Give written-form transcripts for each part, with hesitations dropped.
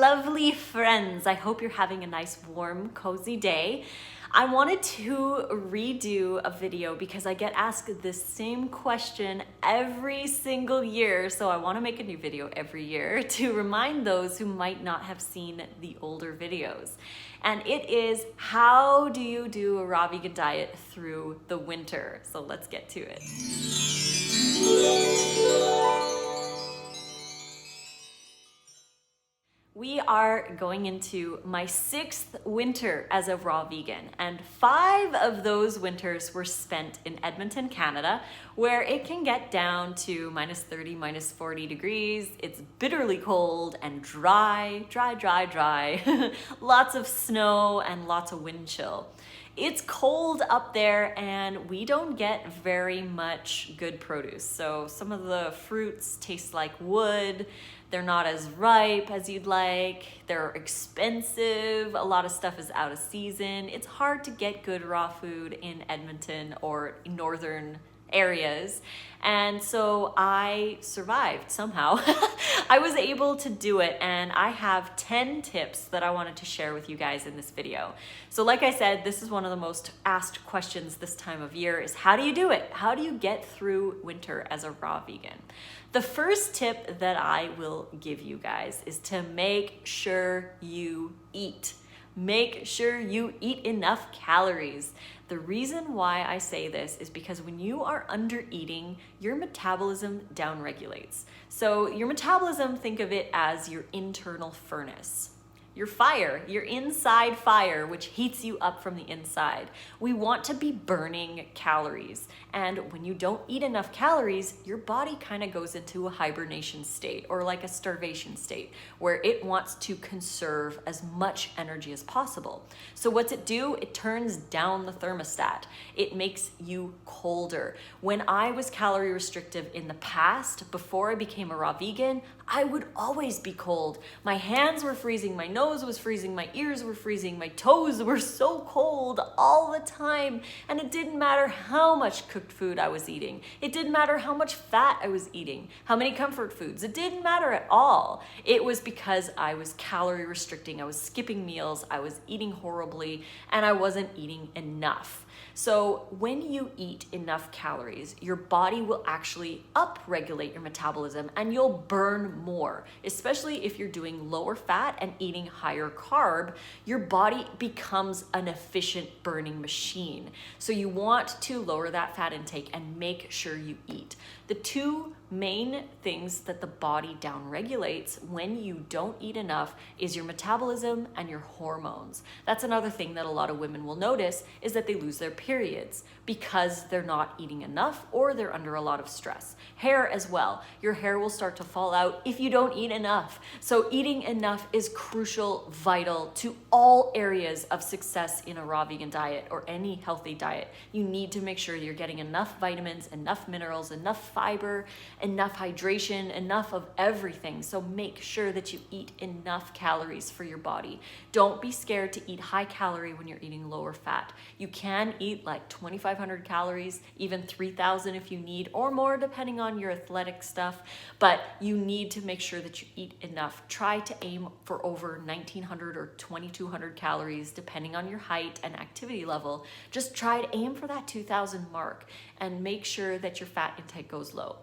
lovely friends. I hope you're having a nice, warm, cozy day. I wanted to redo a video because I get asked this same question every single year. So I want to make a new video every year to remind those who might not have seen the older videos. And it is, how do you do a raw vegan diet through the winter? So let's get to it. We are going into my 6th winter as a raw vegan, and 5 of those winters were spent in Edmonton, Canada, where it can get down to -30, -40 degrees. It's bitterly cold and dry. Lots of snow and lots of wind chill. It's cold up there and we don't get very much good produce. So some of the fruits taste like wood. They're not as ripe as you'd like. They're expensive. A lot of stuff is out of season. It's hard to get good raw food in Edmonton or northern areas. And so I survived somehow. I was able to do it, and I have 10 tips that I wanted to share with you guys in this video. So like I said, this is one of the most asked questions this time of year is, how do you do it? How do you get through winter as a raw vegan? The first tip that I will give you guys is to make sure you eat. Make sure you eat enough calories. The reason why I say this is because when you are under eating, your metabolism downregulates. So your metabolism, think of it as your internal furnace. Your fire, your inside fire, which heats you up from the inside. We want to be burning calories. And when you don't eat enough calories, your body kind of goes into a hibernation state or like a starvation state where it wants to conserve as much energy as possible. So what's it do? It turns down the thermostat. It makes you colder. When I was calorie restrictive in the past, before I became a raw vegan, I would always be cold. My hands were freezing, my nose was freezing, my ears were freezing, my toes were so cold all the time. And it didn't matter how much cooked food I was eating. It didn't matter how much fat I was eating, how many comfort foods. It didn't matter at all. It was because I was calorie restricting. I was skipping meals, I was eating horribly, and I wasn't eating enough. So when you eat enough calories, your body will actually upregulate your metabolism and you'll burn more, especially if you're doing lower fat and eating higher carb. Your body becomes an efficient burning machine. So you want to lower that fat intake and make sure you eat. The two main things that the body downregulates when you don't eat enough is your metabolism and your hormones. That's another thing that a lot of women will notice is that they lose their periods because they're not eating enough or they're under a lot of stress. Hair as well. Your hair will start to fall out if you don't eat enough. So eating enough is crucial, vital to all areas of success in a raw vegan diet or any healthy diet. You need to make sure you're getting enough vitamins, enough minerals, enough fiber, enough hydration, enough of everything. So make sure that you eat enough calories for your body. Don't be scared to eat high calorie when you're eating lower fat. You can eat like 2,500 calories, even 3,000 if you need, or more depending on your athletic stuff, but you need to make sure that you eat enough. Try to aim for over 1,900 or 2,200 calories depending on your height and activity level. Just try to aim for that 2,000 mark and make sure that your fat intake goes low.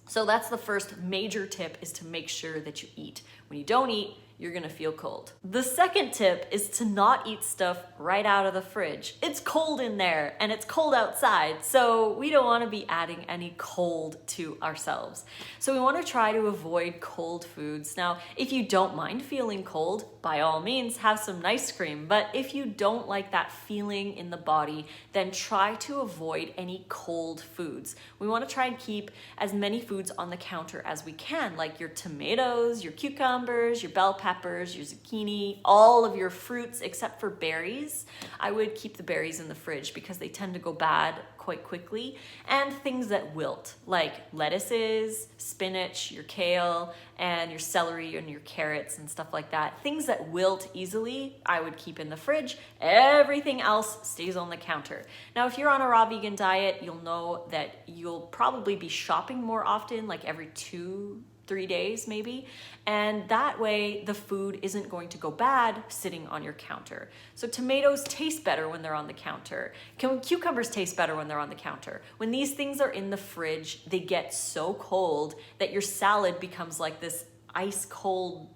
So that's the first major tip, is to make sure that you eat. When you don't eat, you're gonna feel cold. The second tip is to not eat stuff right out of the fridge. It's cold in there and it's cold outside, so we don't wanna be adding any cold to ourselves. So we wanna try to avoid cold foods. Now, if you don't mind feeling cold, by all means, have some ice cream. But if you don't like that feeling in the body, then try to avoid any cold foods. We wanna try and keep as many foods on the counter as we can, like your tomatoes, your cucumbers, your bell peppers, your zucchini, all of your fruits except for berries. I would keep the berries in the fridge because they tend to go bad quite quickly, and things that wilt, like lettuces, spinach, your kale, and your celery and your carrots and stuff like that. Things that wilt easily, I would keep in the fridge. Everything else stays on the counter. Now, if you're on a raw vegan diet, you'll know that you'll probably be shopping more often, like every 2 3 days maybe. And that way the food isn't going to go bad sitting on your counter. So tomatoes taste better when they're on the counter. Cucumbers taste better when they're on the counter. When these things are in the fridge, they get so cold that your salad becomes like this ice cold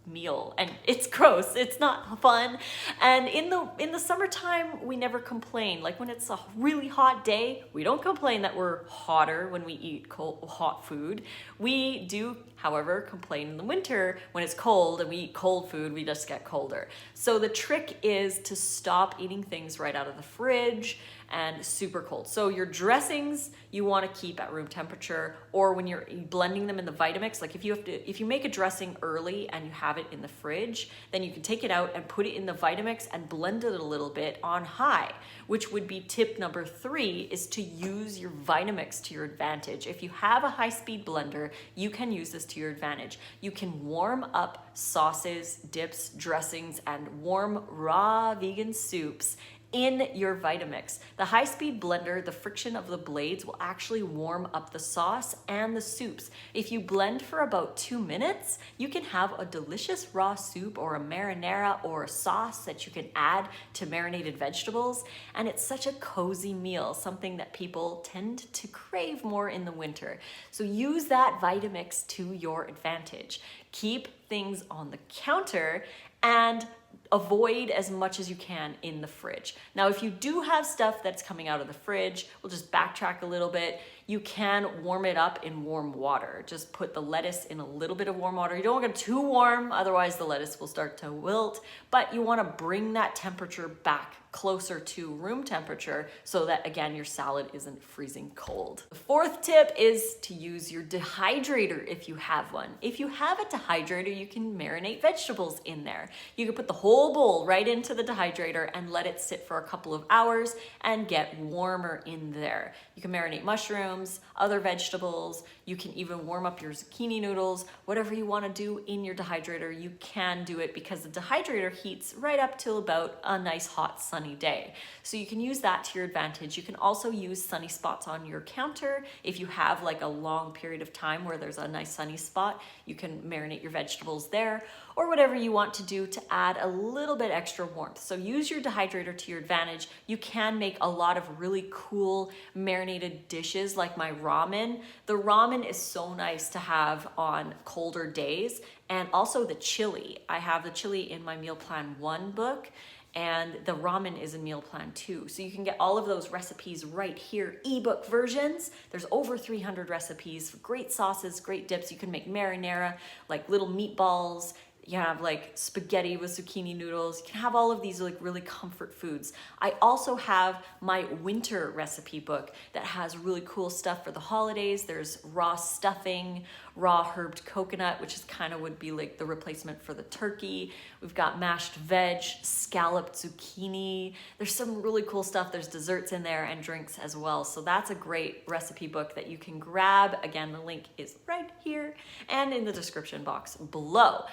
meal, and it's gross. It's not fun. And in the summertime, we never complain. Like when it's a really hot day, we don't complain that we're hotter when we eat hot food. We do, however, complain in the winter when it's cold and we eat cold food, we just get colder. So the trick is to stop eating things right out of the fridge and super cold. So your dressings you want to keep at room temperature, or when you're blending them in the Vitamix, like if you make a dressing early and you have it in the fridge, then you can take it out and put it in the Vitamix and blend it a little bit on high, which would be tip number 3, is to use your Vitamix to your advantage. If you have a high-speed blender, you can use this to your advantage. You can warm up sauces, dips, dressings, and warm raw vegan soups in your Vitamix. The high-speed blender, the friction of the blades will actually warm up the sauce and the soups. If you blend for about 2 minutes, you can have a delicious raw soup or a marinara or a sauce that you can add to marinated vegetables. And it's such a cozy meal, something that people tend to crave more in the winter. So use that Vitamix to your advantage. Keep things on the counter and avoid as much as you can in the fridge. Now, if you do have stuff that's coming out of the fridge, we'll just backtrack a little bit. You can warm it up in warm water. Just put the lettuce in a little bit of warm water. You don't want it too warm, otherwise the lettuce will start to wilt, but you want to bring that temperature back closer to room temperature so that, again, your salad isn't freezing cold. The 4th tip is to use your dehydrator if you have one. If you have a dehydrator, you can marinate vegetables in there. You can put the whole bowl right into the dehydrator and let it sit for a couple of hours and get warmer in there. You can marinate mushrooms, other vegetables. You can even warm up your zucchini noodles. Whatever you want to do in your dehydrator, you can do it because the dehydrator heats right up till about a nice hot sunny day. So you can use that to your advantage. You can also use sunny spots on your counter. If you have like a long period of time where there's a nice sunny spot, you can marinate your vegetables there, or whatever you want to do to add a little bit extra warmth. So use your dehydrator to your advantage. You can make a lot of really cool marinated dishes like my ramen. The ramen is so nice to have on colder days, and also the chili. I have the chili in my Meal Plan 1 book, and the ramen is in Meal Plan 2. So you can get all of those recipes right here, ebook versions. There's over 300 recipes, great sauces, great dips. You can make marinara, like little meatballs. You have like spaghetti with zucchini noodles. You can have all of these like really comfort foods. I also have my winter recipe book that has really cool stuff for the holidays. There's raw stuffing, raw herbed coconut, which is kind of would be like the replacement for the turkey. We've got mashed veg, scalloped zucchini. There's some really cool stuff. There's desserts in there and drinks as well. So that's a great recipe book that you can grab. Again, the link is right here and in the description box below.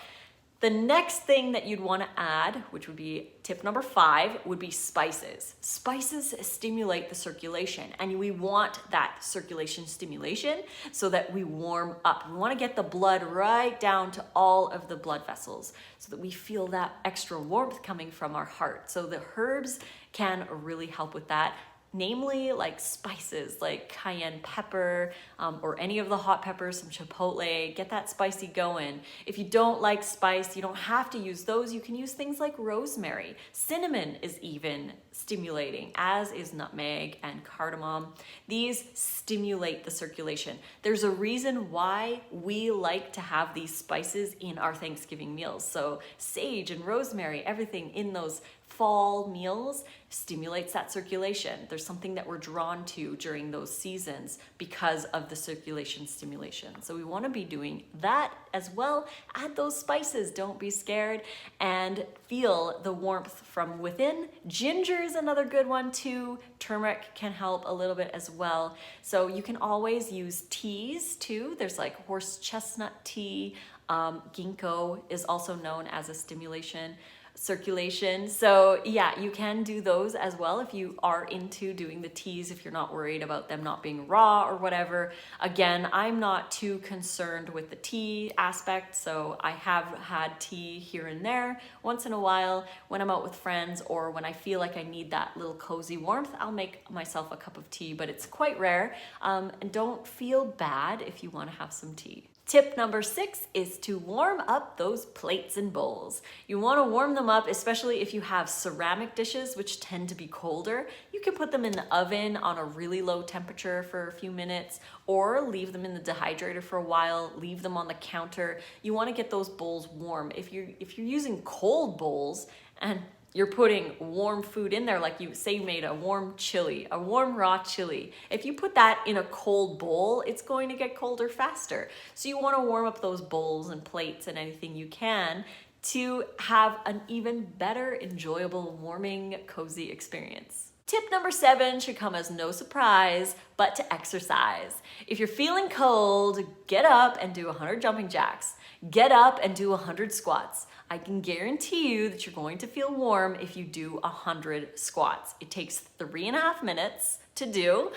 The next thing that you'd want to add, which would be tip number 5, would be spices. Spices stimulate the circulation, and we want that circulation stimulation so that we warm up. We want to get the blood right down to all of the blood vessels so that we feel that extra warmth coming from our heart. So the herbs can really help with that. Namely, like spices like cayenne pepper or any of the hot peppers, some chipotle, get that spicy going. If you don't like spice, you don't have to use those. You can use things like rosemary. Cinnamon is even stimulating, as is nutmeg and cardamom. These stimulate the circulation. There's a reason why we like to have these spices in our Thanksgiving meals. So sage and rosemary, everything in those fall meals stimulates that circulation. There's something that we're drawn to during those seasons because of the circulation stimulation. So we want to be doing that as well. Add those spices, don't be scared, and feel the warmth from within. Ginger is another good one too. Turmeric can help a little bit as well. So you can always use teas too. There's like horse chestnut tea. Ginkgo is also known as a stimulation. circulation. So yeah, you can do those as well if you are into doing the teas, if you're not worried about them not being raw or whatever. Again, I'm not too concerned with the tea aspect, so I have had tea here and there once in a while when I'm out with friends, or when I feel like I need that little cozy warmth, I'll make myself a cup of tea, but it's quite rare. And don't feel bad if you want to have some tea. Tip number 6 is to warm up those plates and bowls. You want to warm them up, especially if you have ceramic dishes, which tend to be colder. You can put them in the oven on a really low temperature for a few minutes, or leave them in the dehydrator for a while, leave them on the counter. You want to get those bowls warm. If you're using cold bowls and you're putting warm food in there, like you say you made a warm chili, a warm raw chili. If you put that in a cold bowl, it's going to get colder faster. So you want to warm up those bowls and plates and anything you can to have an even better, enjoyable, warming, cozy experience. Tip number 7 should come as no surprise, but to exercise. If you're feeling cold, get up and do 100 jumping jacks. Get up and do 100 squats. I can guarantee you that you're going to feel warm if you do 100 squats. It takes 3.5 minutes to do,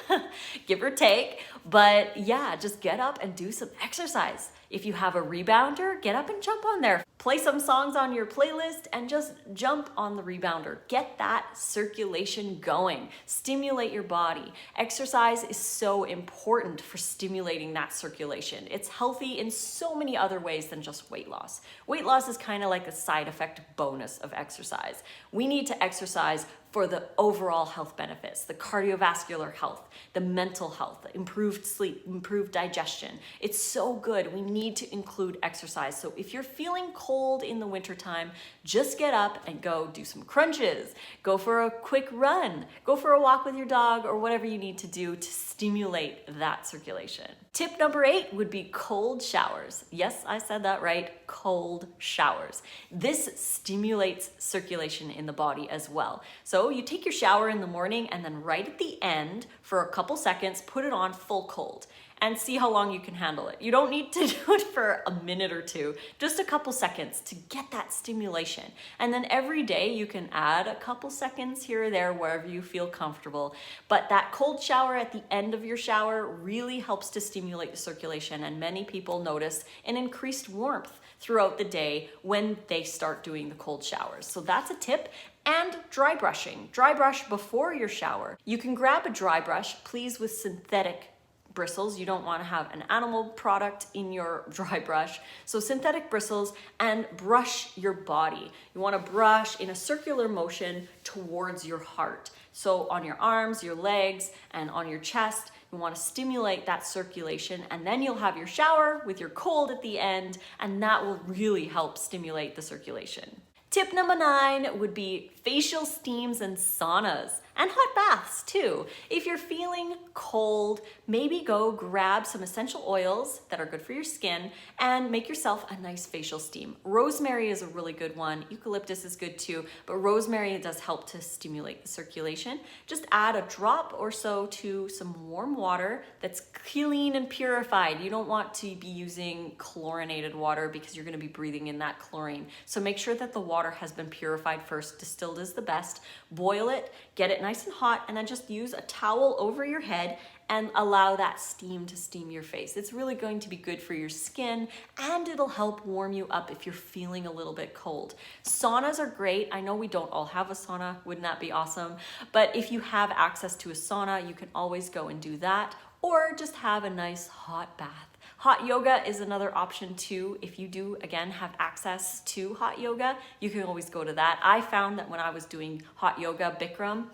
give or take, but yeah, just get up and do some exercise. If you have a rebounder, get up and jump on there. Play some songs on your playlist and just jump on the rebounder. Get that circulation going. Stimulate your body. Exercise is so important for stimulating that circulation. It's healthy in so many other ways than just weight loss. Weight loss is kind of like a side effect bonus of exercise. We need to exercise for the overall health benefits, the cardiovascular health, the mental health, improved sleep, improved digestion. It's so good. We need to include exercise. So if you're feeling cold in the wintertime, just get up and go do some crunches, go for a quick run, go for a walk with your dog, or whatever you need to do to stimulate that circulation. Tip number 8 would be cold showers. Yes, I said that right, cold showers. This stimulates circulation in the body as well. So you take your shower in the morning and then right at the end, for a couple seconds, put it on full cold and see how long you can handle it. You don't need to do it for a minute or two, just a couple seconds to get that stimulation. And then every day you can add a couple seconds here or there wherever you feel comfortable. But that cold shower at the end of your shower really helps to stimulate the circulation, and many people notice an increased warmth throughout the day when they start doing the cold showers. So that's a tip. And dry brushing. Dry brush before your shower. You can grab a dry brush, please, with synthetic bristles. You don't want to have an animal product in your dry brush. So synthetic bristles, and brush your body. You want to brush in a circular motion towards your heart. So on your arms, your legs, and on your chest, you want to stimulate that circulation, and then you'll have your shower with your cold at the end, and that will really help stimulate the circulation. Tip number 9 would be facial steams and saunas, and hot baths too. If you're feeling cold, maybe go grab some essential oils that are good for your skin and make yourself a nice facial steam. Rosemary is a really good one. Eucalyptus is good too, but rosemary does help to stimulate the circulation. Just add a drop or so to some warm water that's clean and purified. You don't want to be using chlorinated water because you're going to be breathing in that chlorine. So make sure that the water has been purified first. Distilled is the best. Boil it, get it nice and hot, and then just use a towel over your head and allow that steam to steam your face. It's really going to be good for your skin, and it'll help warm you up if you're feeling a little bit cold. Saunas are great. I know we don't all have a sauna. Wouldn't that be awesome? But if you have access to a sauna, you can always go and do that, or just have a nice hot bath. Hot yoga is another option too. If you do, again, have access to hot yoga, you can always go to that. I found that when I was doing hot yoga, Bikram,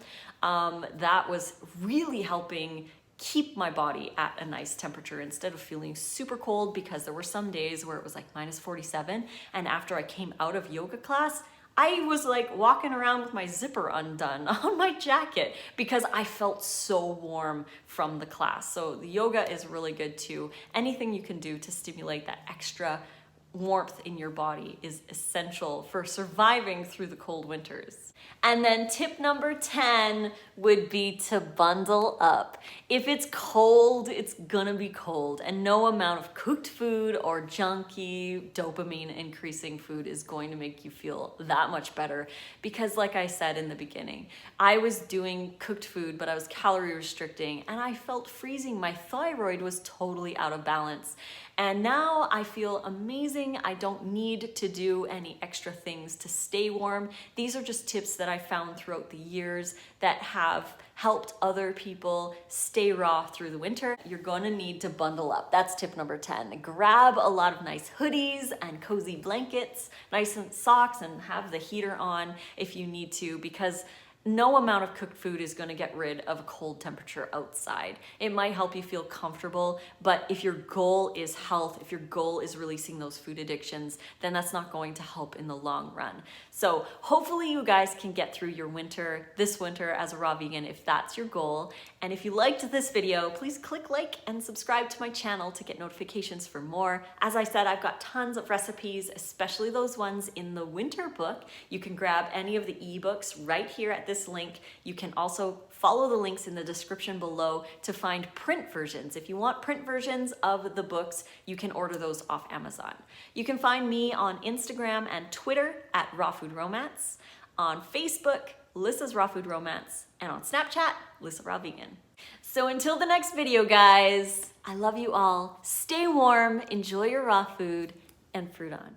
that was really helping keep my body at a nice temperature instead of feeling super cold, because there were some days where it was like -47. And after I came out of yoga class, I was like walking around with my zipper undone on my jacket because I felt so warm from the class. So the yoga is really good too. Anything you can do to stimulate that extra warmth in your body is essential for surviving through the cold winters. And then tip number 10 would be to bundle up. If it's cold, it's gonna be cold, and no amount of cooked food or junky, dopamine increasing food is going to make you feel that much better. Because like I said in the beginning, I was doing cooked food, but I was calorie restricting, and I felt freezing. My thyroid was totally out of balance. And now I feel amazing. I don't need to do any extra things to stay warm. These are just tips that I found throughout the years that have helped other people stay raw through the winter. You're gonna need to bundle up. That's tip number 10. Grab a lot of nice hoodies and cozy blankets, nice socks, and have the heater on if you need to, because no amount of cooked food is going to get rid of a cold temperature outside. It might help you feel comfortable, but if your goal is health, if your goal is releasing those food addictions, then that's not going to help in the long run. So hopefully you guys can get through your winter, this winter as a raw vegan, if that's your goal. And if you liked this video, please click like and subscribe to my channel to get notifications for more. As I said, I've got tons of recipes, especially those ones in the winter book. You can grab any of the ebooks right here at this link. You can also follow the links in the description below to find print versions. If you want print versions of the books, you can order those off Amazon. You can find me on Instagram and Twitter at Raw Food Romance, on Facebook, Lissa's Raw Food Romance, and on Snapchat, Lissa Raw Vegan. So until the next video, guys, I love you all. Stay warm, enjoy your raw food, and fruit on.